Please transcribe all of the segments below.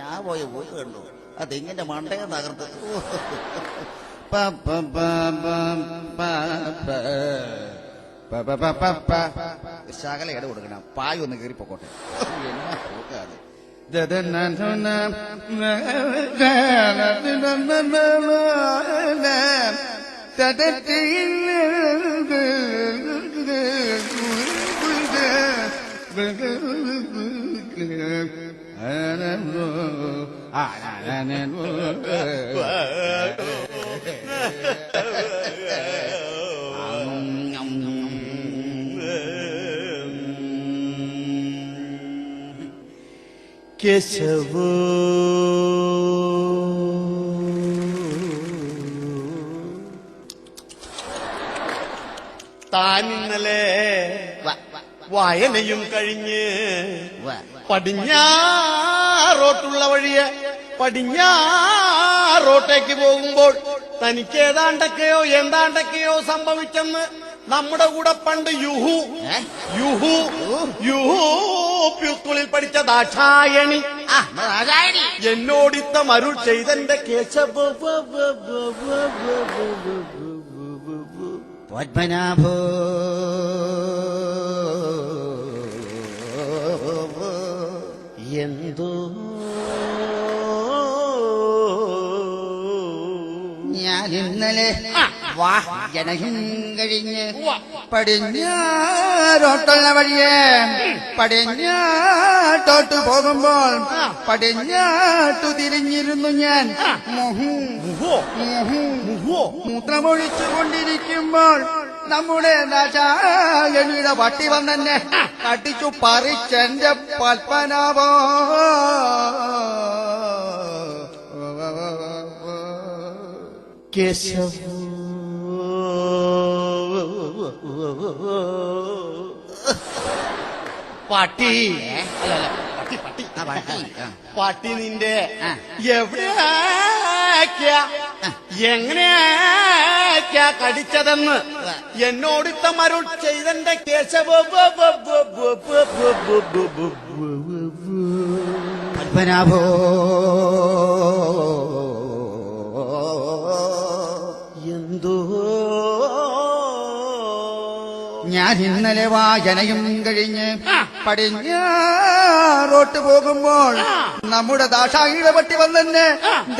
ഞാൻ പോയ പോയി കണ്ടു അതെങ്ങനെ മണ്ടയെ തകർത്ത് ശകലയുടെ കൊടുക്കണം പായ ഒന്ന് കയറിപ്പോട്ടെ എന്നാ പോക്കാതെ കേശവ താൻ ഇന്നലെ വായനയും കഴിഞ്ഞ് പടിഞ്ഞാറോട്ടുള്ള വഴിയെ പടിഞ്ഞാറോട്ടേക്ക് പോകുമ്പോൾ തനിക്ക് ഏതാണ്ടൊക്കെയോ എന്താണ്ടൊക്കെയോ സംഭവിച്ചെന്ന് നമ്മുടെ കൂടെ പണ്ട് യുഹൂപ്പിൽ പഠിച്ച ദാക്ഷായണി എന്നോടിത്ത മരുൾ ചെയ്തെന്റെ കേശവ പത്മനാഭോ എന്തോ ഞാൻ ഇന്നലെ ജനകം കഴിഞ്ഞ് പടിഞ്ഞാറോട്ടുള്ള വഴിയെ പടിഞ്ഞാട്ടോട്ട് പോകുമ്പോൾ പടിഞ്ഞാട്ടു തിരിഞ്ഞിരുന്നു ഞാൻ മൂത്രമൊഴിച്ചു കൊണ്ടിരിക്കുമ്പോൾ നമ്മുടെ ദാക്ഷായണിയുടെ പട്ടി വന്നെന്നെ കടിച്ചു പറിച്ചെന്റെ പത്മനാഭോ കേശവ പാട്ടി പാട്ടി നിന്റെ എവിടെയാ എങ്ങനെയാ കടിച്ചതെന്ന് എന്നോടിത്ത മരുൾ ചെയ്തെന്റെ കേശവ പത്മനാഭോ എന്തോ ഞാൻ ഇന്നലെ വായനയും കഴിഞ്ഞ് പടിഞ്ഞാറോട്ട് പോകുമ്പോൾ നമ്മുടെ ദാക്ഷായിയുടെ പട്ടി വന്നെന്നെ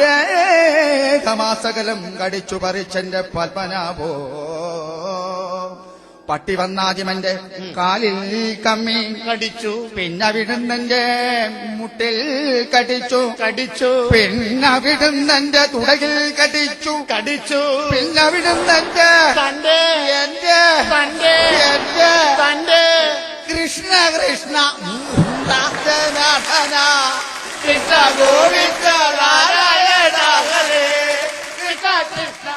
ദേഹമാസകലം കടിച്ചു പറിച്ചെന്റെ പത്മനാഭോ പട്ടി വന്നാദ്യമെന്റെ കാലിൽ കമ്മി കടിച്ചു പിന്നെ വിടുന്നെന്റെ മുട്ടിൽ കടിച്ചു പിന്നെ വിടുന്നെന്റെ തുടകിൽ കടിച്ചു പിന്നെ വിടുന്നെന്റെ എന്റെ കൃഷ്ണ കൃഷ്ണ കൃഷ്ണ ഗോവിന്ദ നാരായണ ഹരേ കൃഷ്ണ കൃഷ്ണ